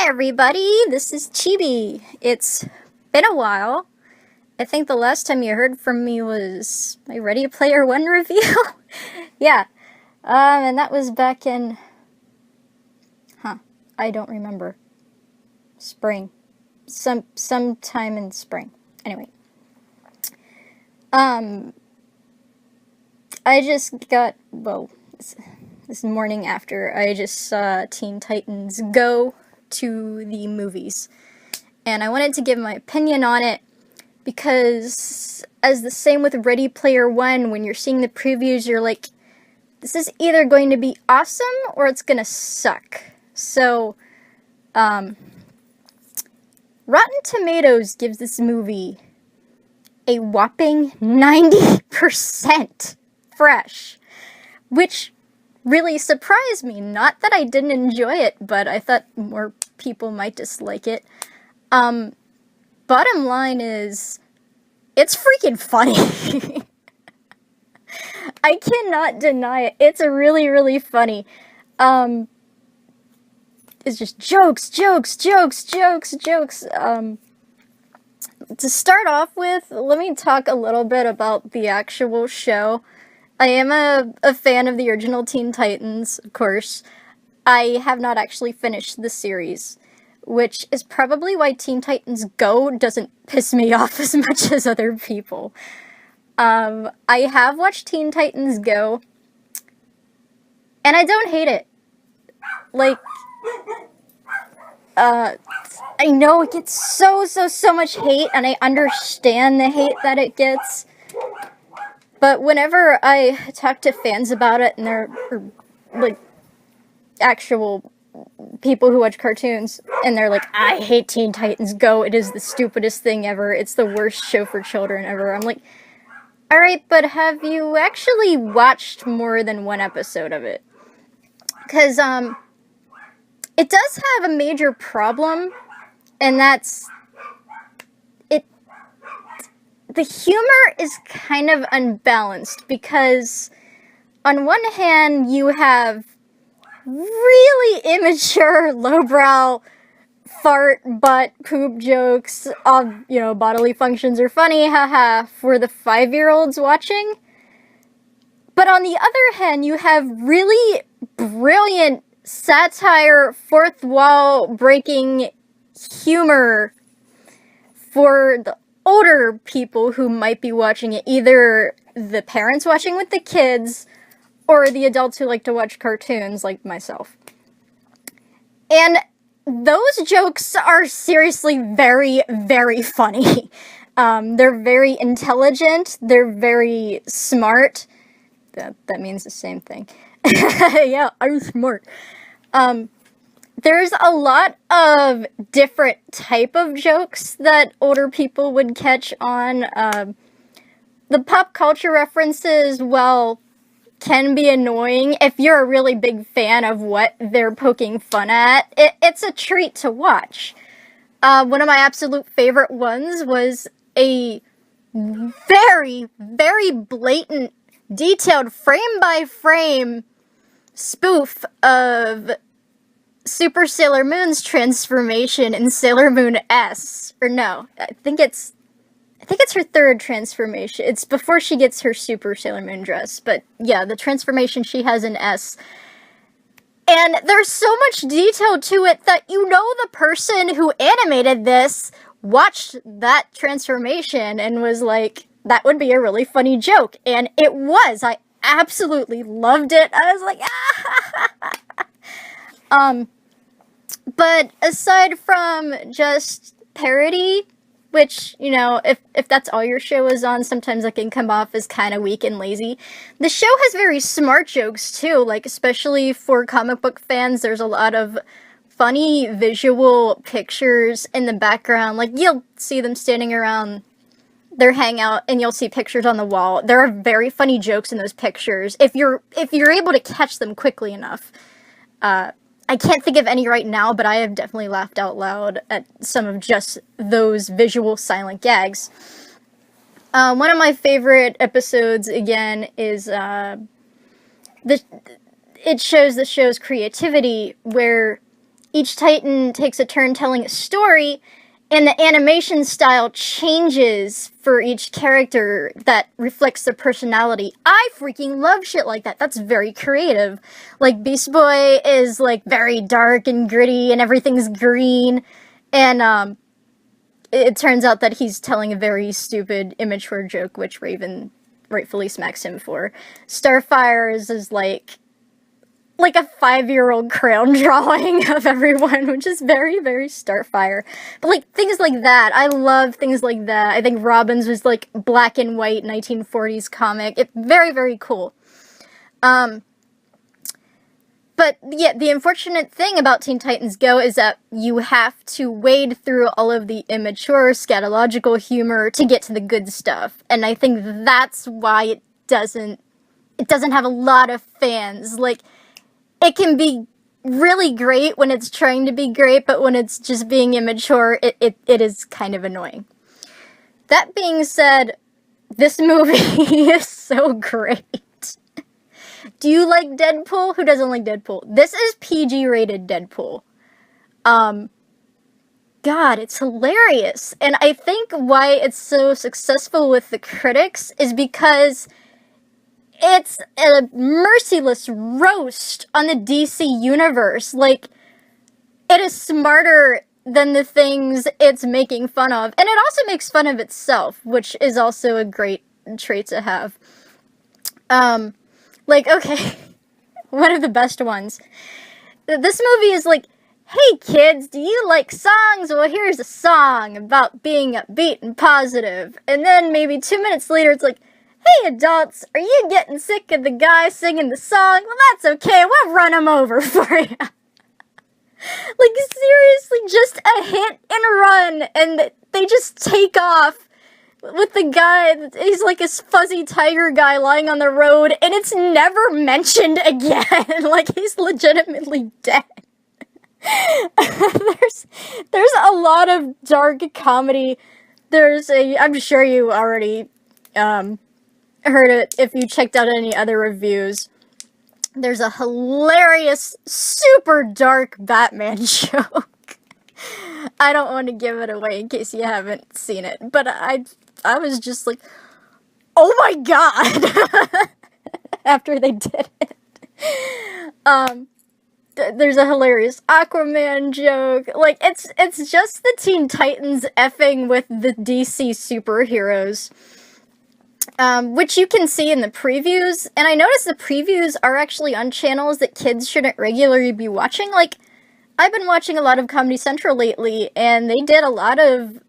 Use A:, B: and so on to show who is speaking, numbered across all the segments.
A: everybody, this is Chibi. It's been a while. I think the last time you heard from me was my Ready Player One review. Yeah. And that was back in... I don't remember. Spring. Sometime in spring. Anyway. I just got... Well, this morning after, I just saw Teen Titans Go to the movies. And I wanted to give my opinion on it because, as the same with Ready Player One, when you're seeing the previews, you're like, this is either going to be awesome or it's gonna suck. So, Rotten Tomatoes gives this movie a whopping 90% fresh, which really surprised me. Not that I didn't enjoy it, but I thought more people might dislike it. Bottom line is, it's freaking funny. I cannot deny it. It's really, really funny. It's just jokes. To start off with, let me talk a little bit about the actual show. I am a fan of the original Teen Titans, of course. I have not actually finished the series, which is probably why Teen Titans Go doesn't piss me off as much as other people. I have watched Teen Titans Go, and I don't hate it. Like, I know it gets so much hate, and I understand the hate that it gets. But whenever I talk to fans about it, and they're, like, actual people who watch cartoons, and they're like, I hate Teen Titans Go, it is the stupidest thing ever, it's the worst show for children ever. I'm like, alright, but have you actually watched more than one episode of it? Because, it does have a major problem, and that's, the humor is kind of unbalanced, because on one hand, you have really immature, lowbrow, fart, butt, poop jokes of, bodily functions are funny, haha, for the 5-year-olds watching. But on the other hand, you have really brilliant satire, fourth wall breaking humor for the older people who might be watching it, either the parents watching with the kids or the adults who like to watch cartoons like myself. And those jokes are seriously very, very funny. They're very intelligent, they're very smart. That means the same thing. Yeah, I'm smart. There's a lot of different type of jokes that older people would catch on. The pop culture references, well, can be annoying. If you're a really big fan of what they're poking fun at, it's a treat to watch. One of my absolute favorite ones was a very, very blatant, detailed, frame-by-frame spoof of Super Sailor Moon's transformation in Sailor Moon S. Or no, I think it's her third transformation. It's before she gets her Super Sailor Moon dress. But yeah, the transformation she has in S. And there's so much detail to it that the person who animated this watched that transformation and was like, that would be a really funny joke. And it was. I absolutely loved it. I was like, ah! But aside from just parody, which, if that's all your show is on, sometimes that can come off as kind of weak and lazy. The show has very smart jokes, too, like, especially for comic book fans, there's a lot of funny visual pictures in the background. Like, you'll see them standing around their hangout, and you'll see pictures on the wall. There are very funny jokes in those pictures, if you're able to catch them quickly enough. I can't think of any right now, but I have definitely laughed out loud at some of just those visual silent gags. One of my favorite episodes, again, is it shows the show's creativity, where each Titan takes a turn telling a story, and the animation style changes for each character that reflects their personality. I freaking love shit like that. That's very creative. Like, Beast Boy is, like, very dark and gritty, and everything's green, and, it turns out that he's telling a very stupid, immature joke, which Raven rightfully smacks him for. Starfire's is, like a 5-year-old crayon drawing of everyone, which is very, very Starfire. But, like, things like that. I love things like that. I think Robin's was, like, black and white 1940s comic. It's very, very cool. But, yeah, the unfortunate thing about Teen Titans Go is that you have to wade through all of the immature, scatological humor to get to the good stuff. And I think that's why it doesn't have a lot of fans. Like, it can be really great when it's trying to be great, but when it's just being immature, it is kind of annoying. That being said, this movie is so great. Do you like Deadpool? Who doesn't like Deadpool? This is PG-rated Deadpool. God, it's hilarious. And I think why it's so successful with the critics is because it's a merciless roast on the DC universe. Like, it is smarter than the things it's making fun of. And it also makes fun of itself, which is also a great trait to have. Like, okay, one of the best ones. This movie is like, hey kids, do you like songs? Well, here's a song about being upbeat and positive. And then maybe 2 minutes later, it's like, hey adults, are you getting sick of the guy singing the song? Well, that's okay, we'll run him over for you. Like, seriously, just a hit and run, and they just take off with the guy. He's like this fuzzy tiger guy lying on the road, and it's never mentioned again. Like, he's legitimately dead. There's a lot of dark comedy. I'm sure you already heard it if you checked out any other reviews. There's a hilarious, super dark Batman joke. I don't want to give it away in case you haven't seen it, but I was just like, oh my god, after they did it. There's a hilarious Aquaman joke. Like, it's just the Teen Titans effing with the DC superheroes. Which you can see in the previews, and I noticed the previews are actually on channels that kids shouldn't regularly be watching. Like, I've been watching a lot of Comedy Central lately, and they did a lot of,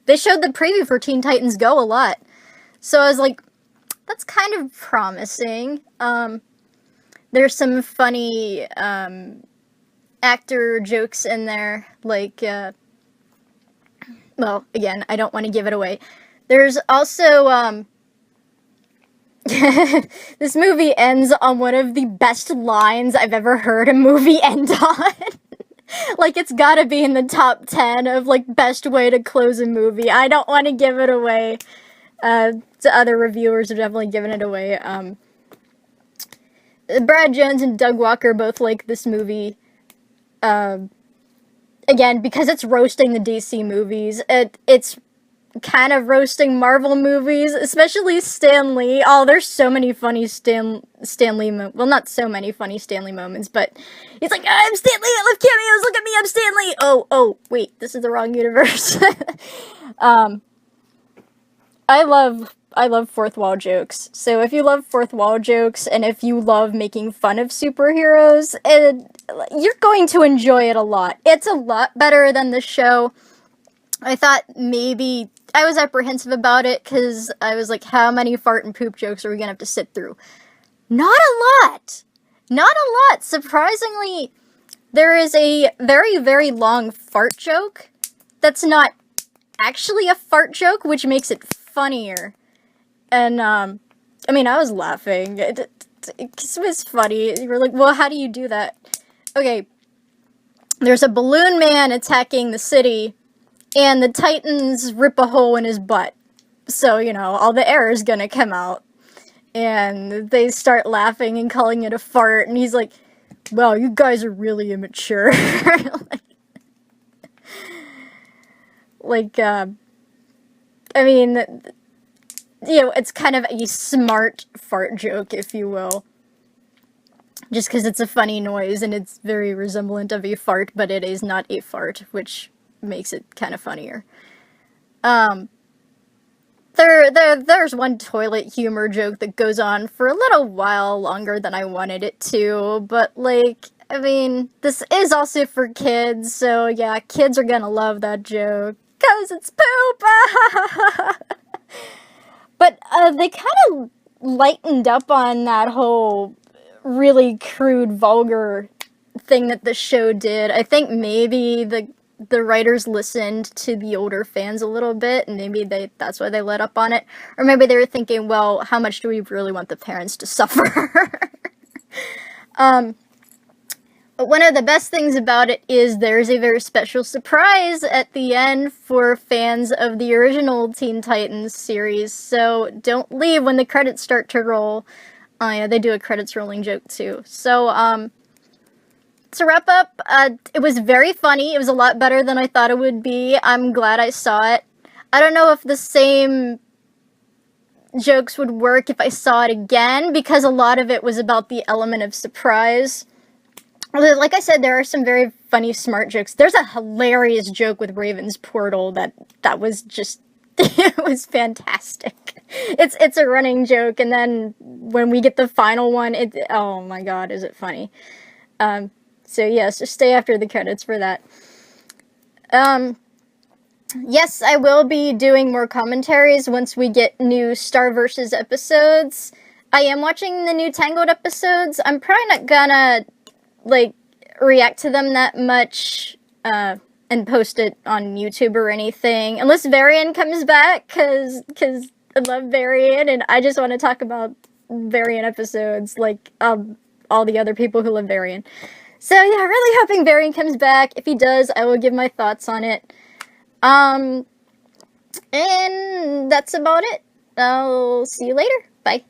A: they showed the preview for Teen Titans Go a lot. So I was like, that's kind of promising. There's some funny, actor jokes in there, like, well, again, I don't want to give it away. There's also, this movie ends on one of the best lines I've ever heard a movie end on. Like, it's gotta be in the top 10 of, like, best way to close a movie. I don't want to give it away. To other reviewers have definitely given it away. Brad Jones and Doug Walker both like this movie. Again, because it's roasting the DC movies. It's kind of roasting Marvel movies, especially Stan Lee. Oh, there's so many funny Stan Lee well, not so many funny Stan Lee moments, but he's like, I'm Stan Lee, I love cameos, look at me, I'm Stan Lee! Oh, wait, this is the wrong universe. I love fourth wall jokes. So if you love fourth wall jokes, and if you love making fun of superheroes, you're going to enjoy it a lot. It's a lot better than the show. I thought maybe I was apprehensive about it, because I was like, how many fart and poop jokes are we gonna have to sit through? Not a lot! Not a lot! Surprisingly, there is a very, very long fart joke that's not actually a fart joke, which makes it funnier. And, I mean, I was laughing. It was funny. You were like, well, how do you do that? Okay, there's a balloon man attacking the city, and the Titans rip a hole in his butt. So, you know, all the air is gonna come out. And they start laughing and calling it a fart, and he's like, wow, you guys are really immature. like, I mean, it's kind of a smart fart joke, if you will. Just because it's a funny noise and it's very resemblant of a fart, but it is not a fart, which makes it kind of funnier. There's one toilet humor joke that goes on for a little while longer than I wanted it to, but I mean, this is also for kids, so yeah, kids are gonna love that joke, 'cause it's poop! But, they kind of lightened up on that whole really crude, vulgar thing that the show did. I think maybe the writers listened to the older fans a little bit, and maybe that's why they let up on it. Or maybe they were thinking, well, how much do we really want the parents to suffer? But one of the best things about it is there's a very special surprise at the end for fans of the original Teen Titans series, so don't leave when the credits start to roll. Oh yeah, they do a credits rolling joke too. So, to wrap up, it was very funny. It was a lot better than I thought it would be. I'm glad I saw it. I don't know if the same jokes would work if I saw it again, because a lot of it was about the element of surprise. Like I said, there are some very funny, smart jokes. There's a hilarious joke with Raven's portal that was just, it was fantastic. It's a running joke, and then when we get the final one, oh my god, is it funny. So yes, just stay after the credits for that. Yes, I will be doing more commentaries once we get new Starverses episodes. I am watching the new Tangled episodes. I'm probably not gonna react to them that much, and post it on YouTube or anything, unless Varian comes back, cause I love Varian, and I just want to talk about Varian episodes, all the other people who love Varian. So yeah, really hoping Varian comes back. If he does, I will give my thoughts on it. And that's about it. I'll see you later. Bye.